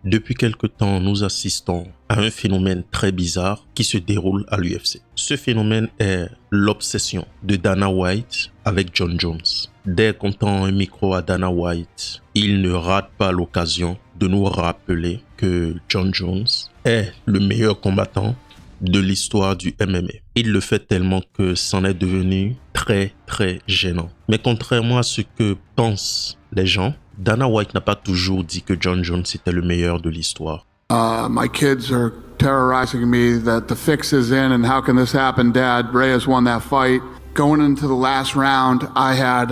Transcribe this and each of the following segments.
Depuis quelque temps, nous assistons à un phénomène très bizarre qui se déroule à l'UFC. Ce phénomène est l'obsession de Dana White avec Jon Jones. Dès qu'on tend un micro à Dana White, il ne rate pas l'occasion de nous rappeler que Jon Jones est le meilleur combattant de l'histoire du MMA. Il le fait tellement que c'en est devenu très gênant. Mais contrairement à ce que pensent les gens, Dana White n'a pas toujours dit que Jon Jones était le meilleur de l'histoire. My kids are terrorizing me that the fix is in and how can this happen, Dad? Reyes won that fight. Going into the last round, I had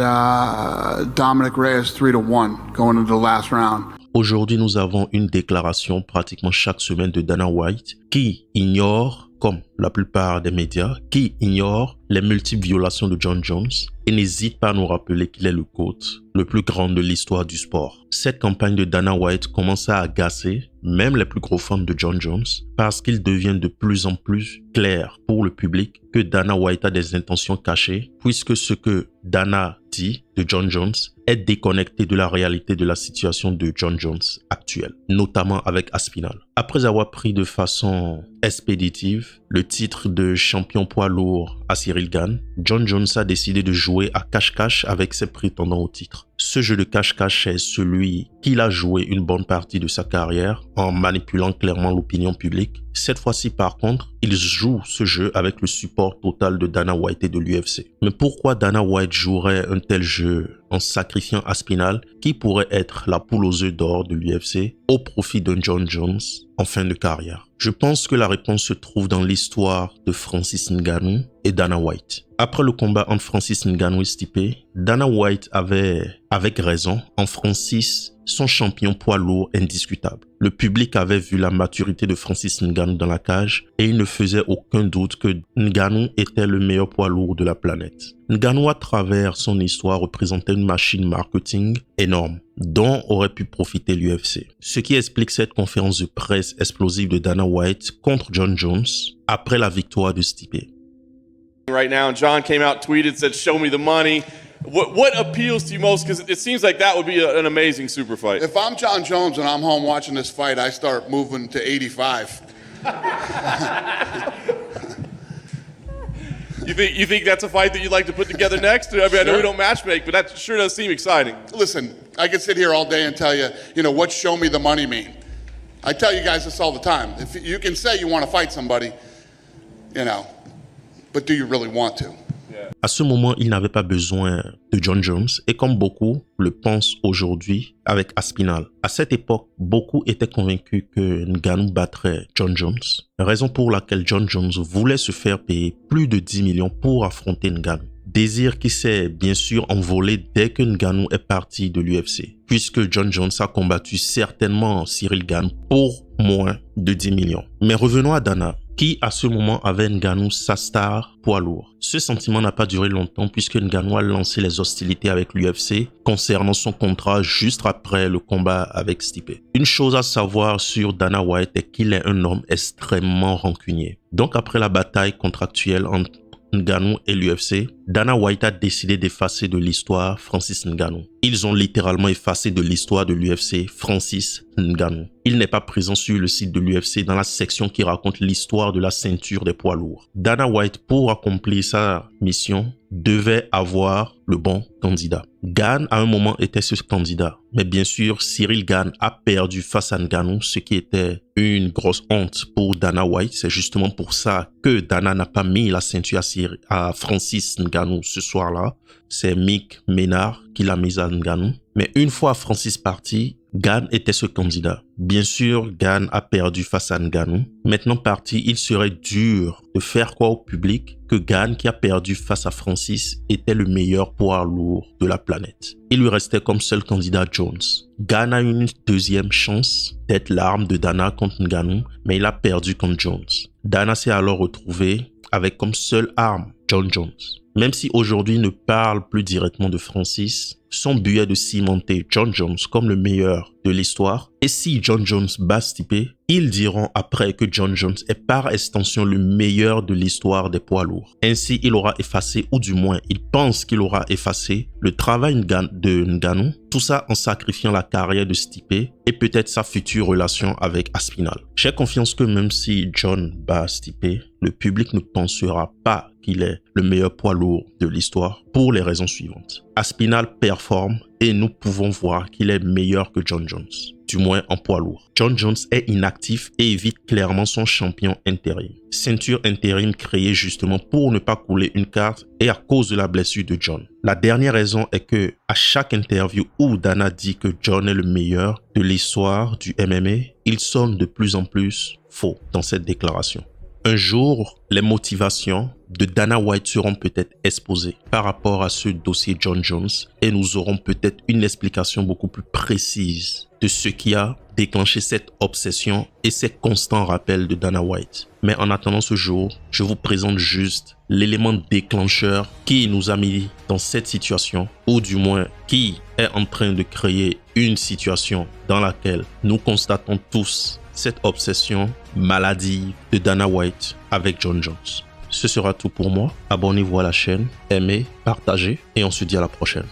Dominic Reyes 3-1 going into the last round. Aujourd'hui, nous avons une déclaration pratiquement chaque semaine de Dana White qui ignore, comme la plupart des médias, qui ignore les multiples violations de Jon Jones et n'hésite pas à nous rappeler qu'il est le GOAT, le plus grand de l'histoire du sport. Cette campagne de Dana White commence à agacer même les plus gros fans de Jon Jones parce qu'il devient de plus en plus clair pour le public que Dana White a des intentions cachées puisque ce que Dana dit de Jon Jones est déconnecté de la réalité de la situation de Jon Jones actuelle, notamment avec Aspinall. Après avoir pris de façon expéditive le titre de champion poids lourd à Ciryl Gane, Jon Jones a décidé de jouer à cache-cache avec ses prétendants au titre. Ce jeu de cache-cache est celui qu'il a joué une bonne partie de sa carrière en manipulant clairement l'opinion publique. Cette fois-ci, par contre, il joue ce jeu avec le support total de Dana White et de l'UFC. Mais pourquoi Dana White jouerait un tel jeu en sacrifiant Aspinall, qui pourrait être la poule aux œufs d'or de l'UFC, au profit de Jon Jones en fin de carrière? Je pense que la réponse se trouve dans l'histoire de Francis Ngannou et Dana White. Après le combat entre Francis Ngannou et Stipe, Dana White avait, avec raison, en Francis son champion poids lourd indiscutable. Le public avait vu la maturité de Francis Ngannou dans la cage et il ne faisait aucun doute que Ngannou était le meilleur poids lourd de la planète. Ngannou, à travers son histoire, représentait une machine marketing énorme dont aurait pu profiter l'UFC. Ce qui explique cette conférence de presse explosive de Dana White contre Jon Jones après la victoire de Stipe. Right now, John came out, tweeted, said, "Show me the money." What appeals to you most? Because it seems like that would be an amazing super fight. If I'm Jon Jones and I'm home watching this fight, I start moving to 85. You think that's a fight that you'd like to put together next? I mean, I know we don't match make, but that sure does seem exciting. Listen, I could sit here all day and tell you, what show me the money mean? I tell you guys this all the time. If you can say you want to fight somebody, but do you really want to? À ce moment, il n'avait pas besoin de Jon Jones et comme beaucoup le pensent aujourd'hui avec Aspinall. À cette époque, beaucoup étaient convaincus que Ngannou battrait Jon Jones, raison pour laquelle Jon Jones voulait se faire payer plus de 10 millions pour affronter Ngannou. Désir qui s'est bien sûr envolé dès que Ngannou est parti de l'UFC, puisque Jon Jones a combattu certainement Ciryl Gane pour moins de 10 millions. Mais revenons à Dana, qui à ce moment avait Ngannou sa star poids lourd. Ce sentiment n'a pas duré longtemps puisque Ngannou a lancé les hostilités avec l'UFC concernant son contrat juste après le combat avec Stipe. Une chose à savoir sur Dana White est qu'il est un homme extrêmement rancunier. Donc après la bataille contractuelle entre Ngannou et l'UFC, Dana White a décidé d'effacer de l'histoire Francis Ngannou. Ils ont littéralement effacé de l'histoire de l'UFC Francis Ngannou. Il n'est pas présent sur le site de l'UFC dans la section qui raconte l'histoire de la ceinture des poids lourds. Dana White, pour accomplir sa mission, devait avoir le bon candidat. Gane, à un moment, était ce candidat. Mais bien sûr, Ciryl Gane a perdu face à Ngannou, ce qui était une grosse honte pour Dana White. C'est justement pour ça que Dana n'a pas mis la ceinture à Francis Ngannou ce soir-là. C'est Mick Ménard qui l'a mise à Ngannou. Mais une fois Francis parti, Gane était ce candidat. Bien sûr, Gane a perdu face à Ngannou. Maintenant parti, il serait dur de faire croire au public que Gane, qui a perdu face à Francis, était le meilleur poids lourd de la planète. Il lui restait comme seul candidat Jones. Gane a eu une deuxième chance d'être l'arme de Dana contre Ngannou, mais il a perdu contre Jones. Dana s'est alors retrouvé avec comme seule arme Jon Jones. Même si aujourd'hui il ne parle plus directement de Francis, son but est de cimenter Jon Jones comme le meilleur de l'histoire. Et si Jon Jones bat Stipe, ils diront après que Jon Jones est par extension le meilleur de l'histoire des poids lourds. Ainsi, il aura effacé, ou du moins, il pense qu'il aura effacé le travail de Ngannou, tout ça en sacrifiant la carrière de Stipe et peut-être sa future relation avec Aspinall. J'ai confiance que même si Jon bat Stipe, le public ne pensera pas qu'il est le meilleur poids lourd de l'histoire pour les raisons suivantes. Aspinall performe et nous pouvons voir qu'il est meilleur que Jon Jones, du moins en poids lourd. Jon Jones est inactif et évite clairement son champion intérim. Ceinture intérim créée justement pour ne pas couler une carte et à cause de la blessure de Jon. La dernière raison est que à chaque interview où Dana dit que Jon est le meilleur de l'histoire du MMA, il sonne de plus en plus faux dans cette déclaration. Un jour, les motivations de Dana White seront peut-être exposées par rapport à ce dossier Jon Jones et nous aurons peut-être une explication beaucoup plus précise de ce qui a déclenché cette obsession et ces constants rappels de Dana White. Mais en attendant ce jour, je vous présente juste l'élément déclencheur qui nous a mis dans cette situation, ou du moins qui est en train de créer une situation dans laquelle nous constatons tous cette obsession maladive de Dana White avec Jon Jones. Ce sera tout pour moi. Abonnez-vous à la chaîne, aimez, partagez et on se dit à la prochaine.